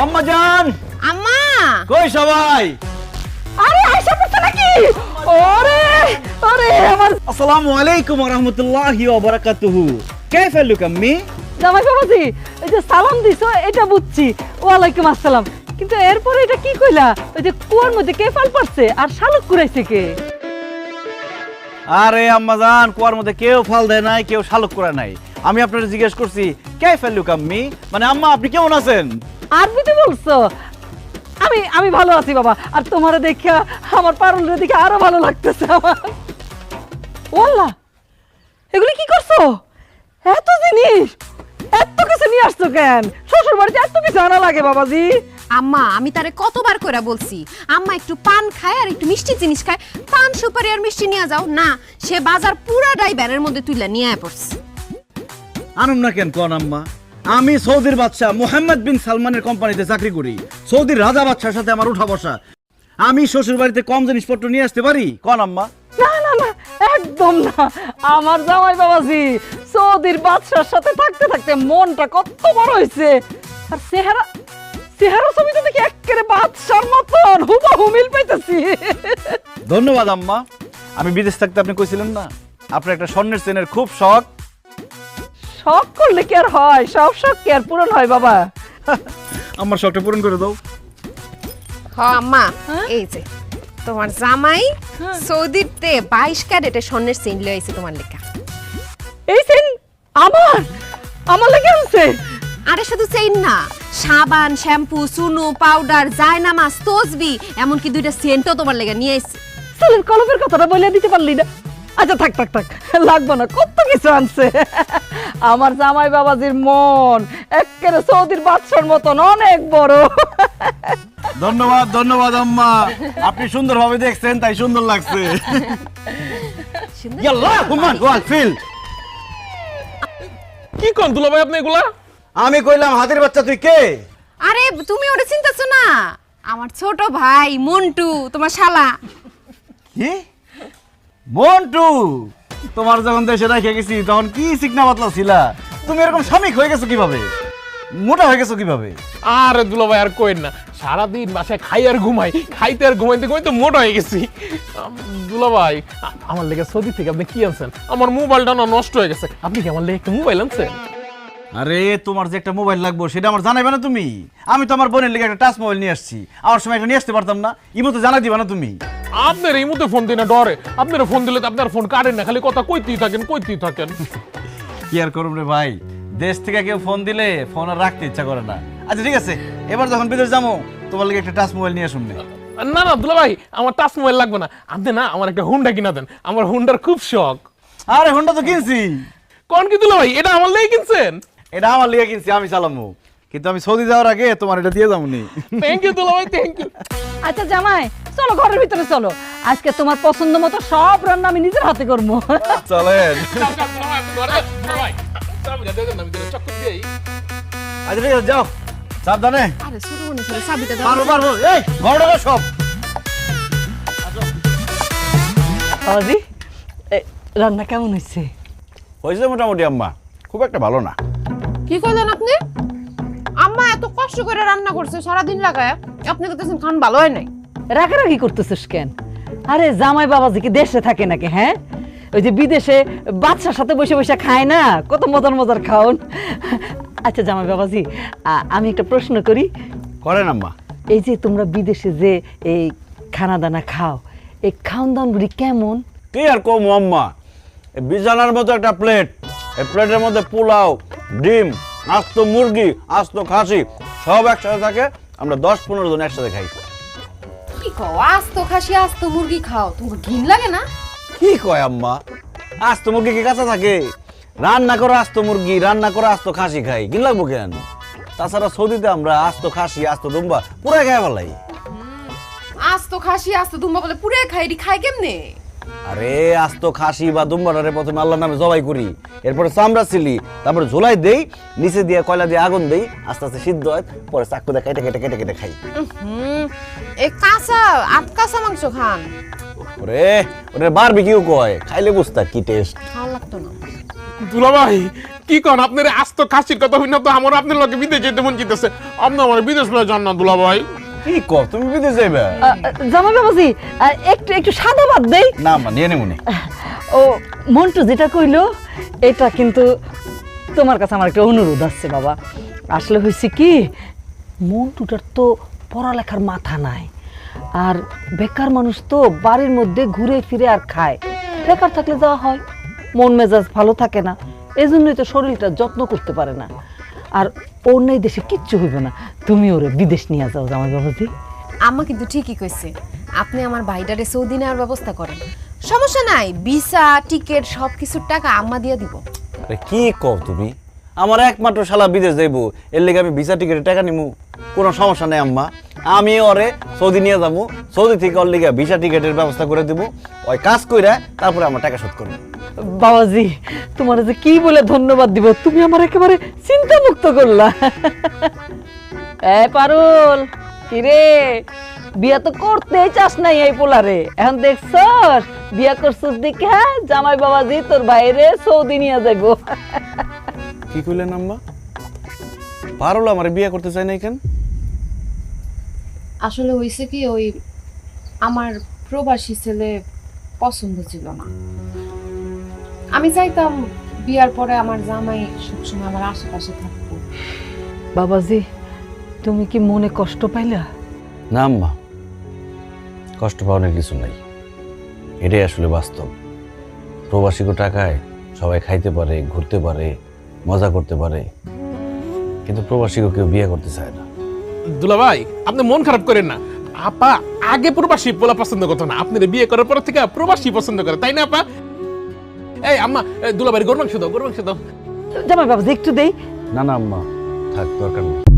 আম্মা জান, আম্মা কই সবাই? আরে আয়শা পড়ছে নাকি? ওরে আরে আমার আসসালামু আলাইকুম ওয়া রাহমাতুল্লাহি ওয়া বারাকাতুহু। كيف حالك امي? জামাই বাবাজি, এই যে সালাম দিছো এটা বুঝছি, ওয়ালাইকুম আসসালাম, কিন্তু এরপরে এটা কি কইলা? ওই যে কুয়ার মধ্যে কে ফাল পাচ্ছে আর শালুক কুরাইছে কে? আরে আম্মা জান, কুয়ার মধ্যে কেউ ফাল দেয় নাই, কেউ শালক করে নাই। আমি আপনারে জিজ্ঞেস করছি كيف حالك امي, মানে আম্মা আপনি কেমন আছেন? আরবিতে বলছো? আমি ভালো আছি বাবা, আর তোমারে দেখা আমার পারুলরে দেখে আরো ভালো লাগতেছে আমার। ওয়াল্লাহ, এগুলি কি করছো? এত জিনিস, এত কিছু নিয়ে আসছো কেন? শ্বশুর বাড়িতে এত কিছু আনা লাগে বাবাজি? আম্মা আমি তারে কতবার করে বলছি আম্মা একটু পান খায় আর একটু মিষ্টি জিনিস খায়, পান সুপারি আর মিষ্টি নিয়ে যাও না, সে বাজার পুরাটাই ব্যানের মধ্যে তুইলা নিয়ে আয় পড়ছে। আনুম না কেন কোন আম্মা? আমি সৌদির বাদশা মোহাম্মদ বিন সালমানের কোম্পানিতে চাকরি করি। সৌদির রাজা বাদশার সাথে আমার উঠা বসা। আমি শ্বশুর বাড়িতে কম জিনিসপত্র নিয়ে আসতে পারি কোন আম্মা? না না না, একদম না। আমার জামাই বাবাজি সৌদির বাদশার সাথে থাকতে থাকতে মনটা কত বড় হয়েছে, আর চেহারা ছবিটা দেখি একেবারে বাদশার মতন হুবহু মিল পাইতেছি। ধন্যবাদ আম্মা। আমি বিদেশ থাকতে আপনি কইছিলেন না আপনার একটা স্বর্ণের চেনের খুব শখ। শখ করলে কি আর হয়? সব শখ কি আর পূরণ হয় বাবা? আমার শখটা পূরণ করে দাও। হ আম্মা, এই যে তোমার জামাই সৌদিতে 22 ক্যারেটের স্বর্ণের চেইন লয়ে আইছে তোমার লেখা। এই সেন আমার লেগে আছে। আরে শুধু চেইন না, সাবান, শ্যাম্পু, সুনু, পাউডার, জায়নামাজ, তসবি, এমনকি 2টা সেন্টও তোমার লেগে নিয়ে আইছে। চলেন কলমের কথাটা বলে দিতে পারলি না। আচ্ছা থাক লাগবো না, কত কিছু আনছে। আমার জামাই বাবাজির মন একেবারে সৌদির বাদশার মতন অনেক বড়। ধন্যবাদ আম্মা। আপনি সুন্দরভাবে দেখছেন তাই সুন্দর লাগছে। ইয়াল্লাহ হুমান ওয়াল ফিল। কি কোন দুলা ভাই আপনি এগুলা? আমি কইলাম হাতির বাচ্চা তুই কে? আরে তুমি ওটা চিন্তাছো না, আমার ছোট ভাই মন্টু, তোমার শালা। কি মন্টু? তোমার যখন দেশে রেখে গেছি তখন কি চিকনা পাতলা ছিলা, তুমি এরকম স্বামীক হয়ে গেছো কিভাবে? মোটা হয়ে গেছো কিভাবে? আরে দুলা ভাই আর কইন না, সারাদিন বাসায় খাই আর ঘুমাই, খাইতে আর ঘুমাইতে ঘুমাইতে মোটা হয়ে গেছি। দুলা ভাই আমার লেগে সৌদি থেকে আপনি কি আনছেন? আমার মোবাইলটা না নষ্ট হয়ে গেছে, আপনি কি আমার লেগে একটা মোবাইল আনছেন? আরে তোমার যে একটা মোবাইল লাগবে সেটা আমার জানাইবে না তুমি? আমি তো আমার বোনের লেগে একটা টাচ মোবাইল নিয়ে আসছি, আমার সময় একটা নিয়ে আসতে পারতাম না? ইমো তো জানাই দিবা না তুমি? আপনার এই মধ্যে ফোন দিই না ডরে, আপনার ফোন দিলে তো আপনার ফোন কাটেন না, খালি কথা কইতেই থাকেন। কি আর করব রে ভাই, দেশ থেকে কেউ ফোন দিলে ফোন আর রাখতে ইচ্ছা করে না। আচ্ছা ঠিক আছে, এবার যখন বিদেশ যাবো তোমার লেগে একটা টাচ মোবাইল নিয়ে আসুন। না না দুলা ভাই, আমার টাচ মোবাইল লাগবে না, আপনি না আমার একটা হুন্ডা কিনা দেন, আমার হুন্ডার খুব শখ। আরে হুন্ডা তো কিনছি। কোন কি দুলা ভাই, এটা আমার লেগে কিনছেন? এটা আমার লেগে কিনছি, আমি চালামু, কিন্তু আমি সৌদি যাওয়ার আগে তোমার এটা দিয়ে যাবো নি। থ্যাংক ইউ দুলা ভাই, থ্যাংক ইউ। আচ্ছা জামাই চলো ঘরের ভিতরে চলো, আজকে তোমার পছন্দ মতো সব রান্না আমি নিজের হাতে করবো। চলেন। আচ্ছা ঠিক আছে, যাও সাবধানে। আরে ছোট বোনের সাথে চাবিটা দাও। পারবো এই ঘরে সব। বাবাজি রান্না কেমন হয়েছে? হয়েছে মোটামুটি আম্মা, খুব একটা ভালো না। কি করলেন আপনি? আম্মা এত কষ্ট করে রান্না করছে সারাদিন লাগায়, আপনি কইতেছেন খান ভালো হয় নাই। রাগারাগি করতেছিস কেন? আরে জামাই বাবাজি কি দেশে থাকে নাকি? হ্যাঁ, ওই যে বিদেশে বাদশার সাথে বসে বসে খায় না, কত মজার খাওন। আচ্ছা জামাই বাবাজি, আমি একটা প্রশ্ন করি। করেন আম্মা। এই যে তোমরা বিদেশে যে এই খানা দানা খাও, এই খাওন দাওনগুলি কেমন? কি আর কম আম্মা, বিছানার মতো একটা প্লেট, এই প্লেটের মধ্যে পোলাও, ডিম, আস্ত মুরগি, আস্ত খাসি সব একসাথে থাকে। আমরা 10-15 জন একসাথে খাই। কি কও, আস্ত খাসি আস্ত মুরগি খাও, তোমার ঘিন লাগে না? কি কয় আম্মা, আস্ত মুরগি কি কাঁচা থাকে? রান্না করে আস্ত মুরগি, রান্না করে আস্ত খাসি খাই, কি লাগবো কেন? তাছাড়া সৌদিতে আমরা আস্ত খাসি, আস্ত দুম্বা পুরাই খাই ভালাই। আস্ত খাসি আস্ত দুম্বা বলে পুরে খাই, এটি খাই কেমনে? আরে আস্ত খাসি বা দুম্বাটারে প্রথমে আল্লাহর নামে জবাই করি, এরপরে চামড়া ছিলি, তারপরে ঝোলাই দেই, নিচে দিয়ে কয়লা দিয়ে আগুন দেই, আস্তে আস্তে সিদ্ধ হয়, পরে চাকু দিয়ে কেটে কেটে কেটে কেটে খাই। এই কাঁচা কাঁচা মাংস খান? ওরে ওরে বারবিকিউ কয়, খাইলে বুঝতা কি টেস্ট। ভালো লাগতো না। দুলাভাই কি কন আপনার আস্ত খাসির কথা হই না তো আমার আপনার লগে বিদেশ যেতে মন চিতেছে আপনি আমার বিদেশ লয়ে যান না দুলাভাই। কি কর তুমি বিদেশ যাইবা? জামাই বাবাজি একটু একটু সাদা ভাত দেই। না আম্মা নিয়ে নেমুনি। ও মন্টু যেটা কইলো এটা কিন্তু তোমার কাছে আমার একটা অনুরোধ আছে বাবা। আসলে হয়েছে কি, মন্টুটার তো পড়ালেখার মাথা নাই, আর বেকার মানুষ তো বাড়ির মধ্যে ঘুরে ফিরে আর খায়। বেকার থাকলে যাওয়া হয়, মন মেজাজ ভালো থাকে না, এই জন্যই তো শরীরটা যত্ন করতে পারে না। আর অন্য দেশে কিচ্ছু হইবে না, তুমি ওরে বিদেশ নিয়ে যাও জামাই বাবাজি। আম্মা কিন্তু ঠিকই কইছে, আপনি আমার ভাইটারে সৌদি নেওয়ার ব্যবস্থা করেন, সমস্যা নাই, ভিসা টিকিট সবকিছুর টাকা আম্মা দিয়ে দিব। আরে কি কর তুমি? আমার একমাত্র শালা বিদেশ যাইবো, এর লেগে আমি ভিসা টিকিটের টাকা নিমু? কোনো সমস্যা নেই আম্মা, আমি ওরে সৌদি নিয়ে যাবো, সৌদি থেকে ওর লেগে ভিসা টিকিটের ব্যবস্থা করে দেবো, ওই কাজ কইরা তারপরে আমার টাকা শোধ করবো। বাবাজি তোমার যে কি বলে ধন্যবাদ দিব, তুমি আমার একেবারে চিন্তা মুক্ত করলা। এ পারুল, কিরে বিয়া তো করতেই চাস নাই এই পোলারে, এখন দেখছস বিয়া করছস দেখে জামাই বাবাজি তোর বাইরে সৌদি নিয়ে যাইবো। কি কইলেন আম্মা? পারুল আমার বিয়ে করতে চাই না কেন? আসলে হয়েছে কি, ওই আমার প্রবাসী ছেলে পছন্দ ছিল না। আমি চাইতাম বিয়ার পরে আমার জামাই সবসময় আমার আশেপাশে থাকবো। বাবাজি তুমি কি মনে কষ্ট পাইলা? না আম্মা, কষ্ট পাওয়ার কিছু নাই, এটাই আসলে বাস্তব। প্রবাসীকে টাকায় সবাই খাইতে পারে, ঘুরতে পারে, মজা করতে পারে, কিন্তু প্রবাসীকে কেউ বিয়ে করতে চায় না। দুলাভাই আপনি মন খারাপ করেন না, আপা আগে প্রবাসী পোলা পছন্দ করতো না, আপনার বিয়ে করার পর থেকে প্রবাসী পছন্দ করে, তাই না আপা? এই আম্মা দুলাভাই গরু মাংস দাও, গরু মাংস দাও। জামাই বাবাজি একটু দেই। না না আম্মা, থাক, দরকার নেই।